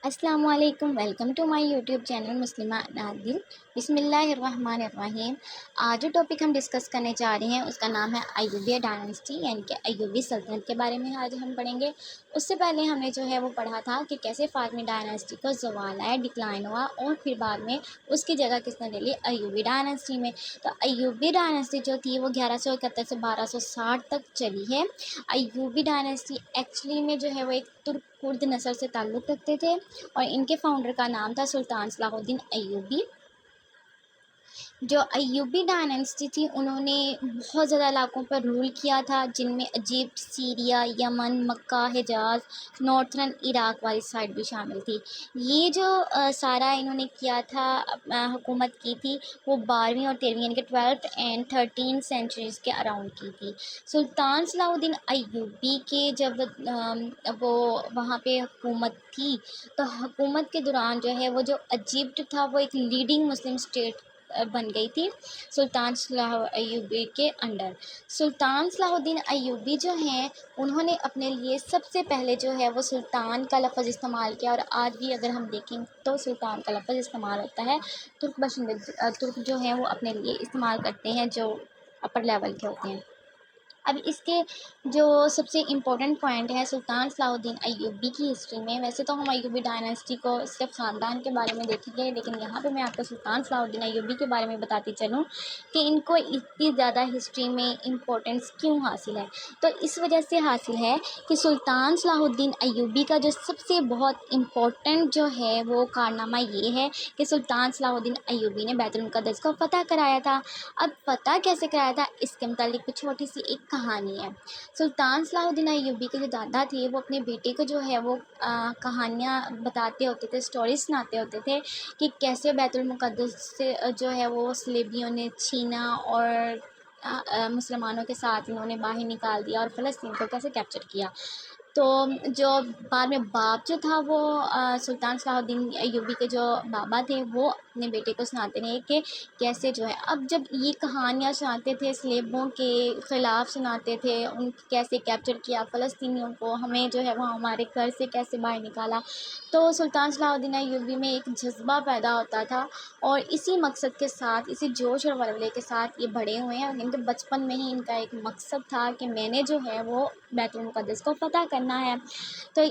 السلام علیکم، welcome to my YouTube channel مسلمہ نادل۔ بسم اللہ الرحمن الرحیم۔ آج جو ٹاپک ہم ڈسکس کرنے جا رہے ہیں اس کا نام ہے ایوبیہ ڈائناسٹی، یعنی کہ ایوبی سلطنت کے بارے میں آج ہم پڑھیں گے۔ اس سے پہلے ہم نے جو ہے وہ پڑھا تھا کہ کیسے فاطمی ڈائناسٹی کو زوال آیا، ڈکلائن ہوا، اور پھر بعد میں اس کی جگہ کس نے لے لی، ایوبی ڈائناسٹی میں۔ تو ایوبی ڈائناسٹی جو تھی وہ 1171 سے 1260 تک چلی ہے۔ ایوبی ڈائناسٹی ایکچولی میں جو ہے وہ ایک ترک کرد نسل سے تعلق رکھتے تھے، اور ان کے فاؤنڈر کا نام تھا سلطان صلاح الدین ایوبی۔ جو ایوبی ڈائناسٹی تھی انہوں نے بہت زیادہ علاقوں پر رول کیا تھا، جن میں ایجپٹ، سیریا، یمن، مکہ، حجاز، نارتھرن عراق والی سائڈ بھی شامل تھی۔ یہ جو سارا انہوں نے کیا تھا، حکومت کی تھی، وہ 12ویں اور 13ویں یعنی کہ 12th اینڈ 13th سینچریز کے اراؤنڈ کی تھی۔ سلطان صلاح الدین ایوبی کے جب وہ وہاں پہ حکومت تھی تو حکومت کے دوران جو ہے وہ جو ایجپٹ تھا وہ ایک لیڈنگ مسلم اسٹیٹ بن گئی تھی سلطان صلاح ایوبی کے انڈر۔ سلطان صلاح الدین ایوبی جو ہیں انہوں نے اپنے لیے سب سے پہلے جو ہے وہ سلطان کا لفظ استعمال کیا، اور آج بھی اگر ہم دیکھیں تو سلطان کا لفظ استعمال ہوتا ہے۔ ترک باشندے ترک جو ہیں وہ اپنے لیے استعمال کرتے ہیں جو اپر لیول کے ہوتے ہیں۔ اب اس کے جو سب سے امپورٹنٹ پوائنٹ ہے سلطان صلاح الدین ایوبی کی ہسٹری میں، ویسے تو ہم ایوبی ڈائناسٹی کو صرف خاندان کے بارے میں دیکھیں گے، لیکن یہاں پہ میں آپ کو سلطان صلاح الدین ایوبی کے بارے میں بتاتی چلوں کہ ان کو اتنی زیادہ ہسٹری میں امپورٹنس کیوں حاصل ہے۔ تو اس وجہ سے حاصل ہے کہ سلطان صلاح الدین ایوبی کا جو سب سے بہت امپورٹنٹ جو ہے وہ کارنامہ یہ ہے کہ سلطان صلاح الدین ایوبی نے بیت المقدس کو فتح کرایا تھا۔ اب فتح کیسے کرایا تھا اس کے متعلق چھوٹی سی ایک کہانی ہے۔ سلطان صلاح الدین ایوبی کے جو دادا تھے وہ اپنے بیٹے کو جو ہے وہ کہانیاں بتاتے ہوتے تھے، اسٹوریز سناتے ہوتے تھے کہ کیسے بیت المقدس سے جو ہے وہ صلیبیوں نے چھینا، اور مسلمانوں کے ساتھ انہوں نے باہر نکال دیا، اور فلسطین کو کیسے کیپچر کیا۔ تو جو بعد میں باپ جو تھا وہ سلطان صلاح الدین ایوبی کے جو بابا تھے وہ اپنے بیٹے کو سناتے رہے کہ کیسے جو ہے، اب جب یہ کہانیاں سناتے تھے، سلیبوں کے خلاف سناتے تھے، ان کیسے کیپچر کیا فلسطینیوں کو، ہمیں جو ہے وہ ہمارے گھر سے کیسے باہر نکالا، تو سلطان صلاح الدین ایوبی میں ایک جذبہ پیدا ہوتا تھا، اور اسی مقصد کے ساتھ، اسی جوش اور ولولے کے ساتھ یہ بڑے ہوئے ہیں۔ ان کے بچپن میں ہی ان کا ایک مقصد تھا کہ میں نے جو ہے وہ بیت المقدس کو فتح کرنا ہے۔ تو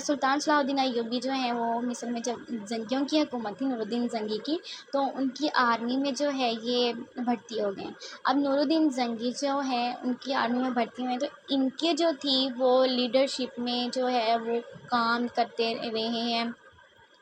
سلطان صلاح الدین ایوبی جو ہیں وہ مصر میں جب زنگیوں کی حکومت تھی، نور الدین زنگی کی، تو ان کی آرمی میں جو ہے یہ بھرتی ہو گئے۔ اب نور الدین زنگی جو ہے ان کی آرمی میں بھرتی ہوئے، تو ان کے جو تھی وہ لیڈرشپ میں جو ہے وہ کام کرتے رہے ہیں،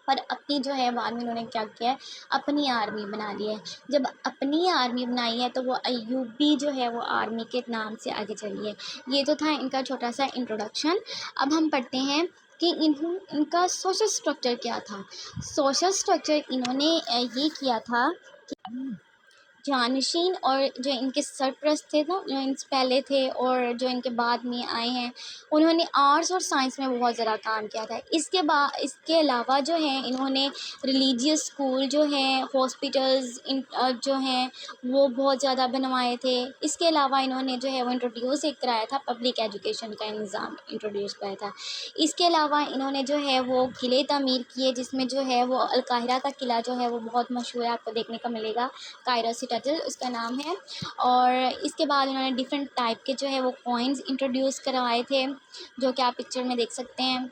پر اپنی جو ہے بعد میں انہوں نے کیا کیا ہے، اپنی آرمی بنا لی ہے۔ جب اپنی آرمی بنائی ہے تو وہ ایوبی جو ہے وہ آرمی کے نام سے آگے چلی ہے۔ یہ تو تھا ان کا چھوٹا سا انٹروڈکشن۔ اب ہم پڑھتے ہیں کہ ان کا سوشل سٹرکچر کیا تھا۔ سوشل سٹرکچر انہوں نے یہ کیا تھا کہ جانشین اور جو ان کے سرپرست تھے نا، جو ان سے پہلے تھے اور جو ان کے بعد میں آئے ہیں، انہوں نے آرٹس اور سائنس میں بہت زیادہ کام کیا تھا۔ اس کے علاوہ جو ہے انہوں نے ریلیجیس اسکول جو ہیں، ہاسپٹلز جو ہیں وہ بہت زیادہ بنوائے تھے۔ اس کے علاوہ انہوں نے جو ہے وہ انٹروڈیوس ایک کرایا تھا، پبلک ایجوکیشن کا نظام انٹروڈیوس کرایا تھا۔ اس کے علاوہ انہوں نے جو ہے وہ قلعے تعمیر کیے، جس میں جو ہے وہ القاہرہ کا قلعہ جو ہے وہ بہت مشہور ہے، آپ کو دیکھنے کا ملے گا، قاہرہ سٹاڈل اس کا نام ہے۔ اور اس کے بعد انہوں نے ڈفرینٹ ٹائپ کے جو ہے وہ کوائنز انٹروڈیوس کروائے تھے، جو کہ آپ پکچر میں دیکھ سکتے ہیں۔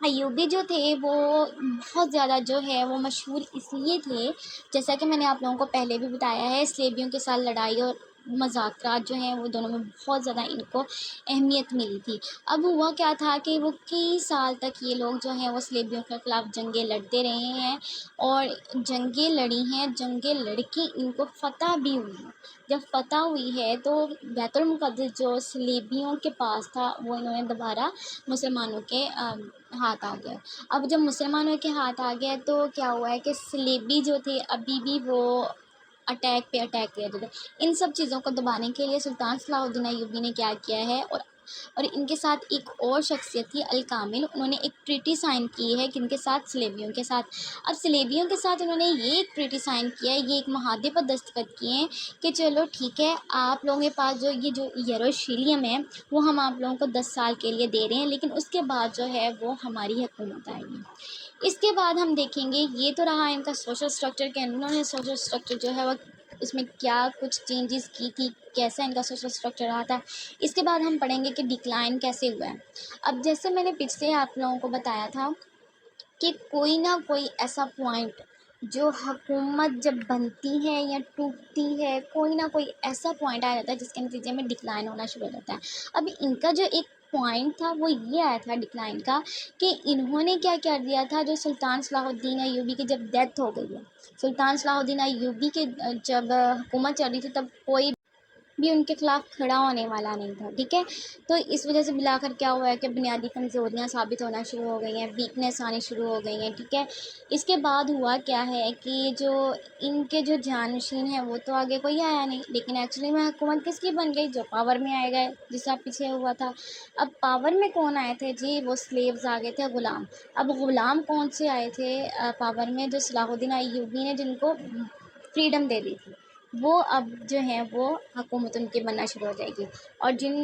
ایوبی جو تھے وہ بہت زیادہ جو ہے وہ مشہور اس لیے تھے، جیسا کہ میں نے آپ لوگوں کو پہلے بھی بتایا ہے، صلیبیوں کے ساتھ لڑائی اور مذاکرات جو ہیں وہ دونوں میں بہت زیادہ ان کو اہمیت ملی تھی۔ اب ہوا کیا تھا کہ وہ کئی سال تک یہ لوگ جو ہیں وہ صلیبیوں کے خلاف جنگیں لڑتے رہے ہیں، اور جنگیں لڑی ہیں، جنگیں لڑ کے ان کو فتح بھی ہوئی۔ جب فتح ہوئی ہے تو بیت المقدس جو صلیبیوں کے پاس تھا وہ انہوں نے دوبارہ مسلمانوں کے ہاتھ آ گیا۔ اب جب مسلمانوں کے ہاتھ آ گیا تو کیا ہوا ہے کہ صلیبی جو تھے ابھی بھی وہ اٹیک پہ اٹیک کر رہے تھے۔ ان سب چیزوں کو دبانے کے لیے سلطان صلاح الدین ایوبی نے کیا کیا ہے، اور اور ان کے ساتھ ایک اور شخصیت تھی الکامل، انہوں نے ایک ٹریٹی سائن کی ہے کن کے ساتھ، سلیبیوں کے ساتھ۔ اب سلیبیوں کے ساتھ انہوں نے یہ ایک ٹریٹی سائن کیا ہے، یہ ایک معاہدے پر دستخط کیے ہیں کہ چلو ٹھیک ہے، آپ لوگوں کے پاس جو یہ جو یروشلم ہے وہ ہم آپ لوگوں کو 10 سال کے لیے دے رہے ہیں، لیکن اس کے بعد جو ہے وہ ہماری حکومت آئے گی۔ اس کے بعد ہم دیکھیں گے، یہ تو رہا ان کا سوشل اسٹرکچر کہ انہوں نے سوشل اسٹرکچر جو ہے وہ اس میں کیا کچھ چینجز کی تھی، کیسا ان کا سوشل اسٹرکچر رہا تھا۔ اس کے بعد ہم پڑھیں گے کہ ڈکلائن کیسے ہوا ہے۔ اب جیسے میں نے پچھلے آپ لوگوں کو بتایا تھا کہ کوئی نہ کوئی ایسا پوائنٹ جو حکومت جب بنتی ہے یا ٹوٹتی ہے، کوئی نہ کوئی ایسا پوائنٹ آ جاتا ہے جس کے نتیجے میں ڈکلائن ہونا شروع ہو جاتا ہے۔ اب ان کا جو ایک پوائنٹ تھا وہ یہ آیا تھا ڈکلائن کا کہ انہوں نے کیا کر دیا تھا، جو سلطان صلاح الدین ایوبی کی جب ڈیتھ ہو گئی ہے، سلطان صلاح الدین ایوبی کے جب حکومت چل رہی تھی تب کوئی بھی ان کے خلاف کھڑا ہونے والا نہیں تھا، ٹھیک ہے۔ تو اس وجہ سے بلا کر کیا ہوا ہے کہ بنیادی کمزوریاں ثابت ہونا شروع ہو گئی ہیں، ویکنیس آنی شروع ہو گئی ہیں، ٹھیک ہے۔ اس کے بعد ہوا کیا ہے کہ جو ان کے جو جانشین ہیں وہ تو آگے کوئی آیا نہیں، لیکن ایکچولی میں حکومت کس کی بن گئی، جو پاور میں آئے گئے، جس کا پیچھے ہوا تھا۔ اب پاور میں کون آئے تھے جی، وہ سلیوز آ گئے تھے، غلام۔ اب غلام کون سے آئے تھے پاور میں، جو صلاح الدین ایوبی نے جن کو فریڈم دے دی تھی، وہ اب جو ہیں وہ حکومت ان کی بننا شروع ہو جائے گی۔ اور جن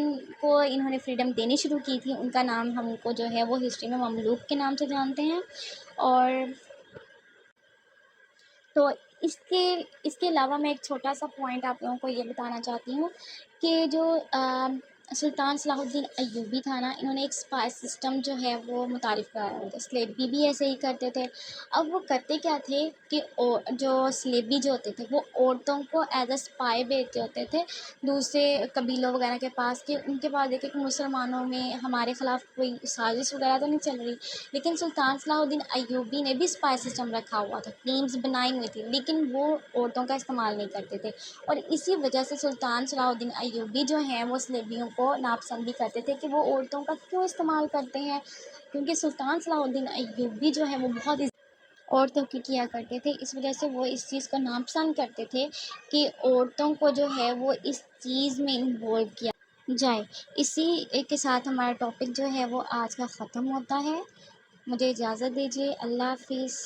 کو انہوں نے فریڈم دینی شروع کی تھی ان کا نام ہم کو جو ہے وہ ہسٹری میں مملوک کے نام سے جانتے ہیں۔ اور تو اس کے علاوہ میں ایک چھوٹا سا پوائنٹ آپ لوگوں کو یہ بتانا چاہتی ہوں کہ جو سلطان صلاح الدین ایوبی تھا نا، انہوں نے ایک اسپائی سسٹم جو ہے وہ متعارف کرایا تھا۔ سلیبی بھی ایسے ہی کرتے تھے۔ اب وہ کرتے کیا تھے کہ جو سلیبی جو ہوتے تھے وہ عورتوں کو ایز اے اسپائی بھیجتے ہوتے تھے دوسرے قبیلوں وغیرہ کے پاس، کہ ان کے پاس دیکھے کہ مسلمانوں میں ہمارے خلاف کوئی سازش وغیرہ تو نہیں چل رہی۔ لیکن سلطان صلاح الدین ایوبی نے بھی اسپائی سسٹم رکھا ہوا تھا، ٹیمز بنائی ہوئی تھی، لیکن وہ عورتوں کا استعمال نہیں کرتے تھے۔ اور اسی وجہ سے سلطان صلاح الدین ایوبی جو ہیں وہ سلیبیوں کو ناپسند بھی کرتے تھے کہ وہ عورتوں کا کیوں استعمال کرتے ہیں، کیونکہ سلطان صلاح الدین ایوبی جو ہے وہ بہت عورتوں کی کیا کرتے تھے، اس وجہ سے وہ اس چیز کو ناپسند کرتے تھے کہ عورتوں کو جو ہے وہ اس چیز میں انوالو کیا جائے۔ اسی کے ساتھ ہمارا ٹاپک جو ہے وہ آج کا ختم ہوتا ہے۔ مجھے اجازت دیجیے، اللہ حافظ۔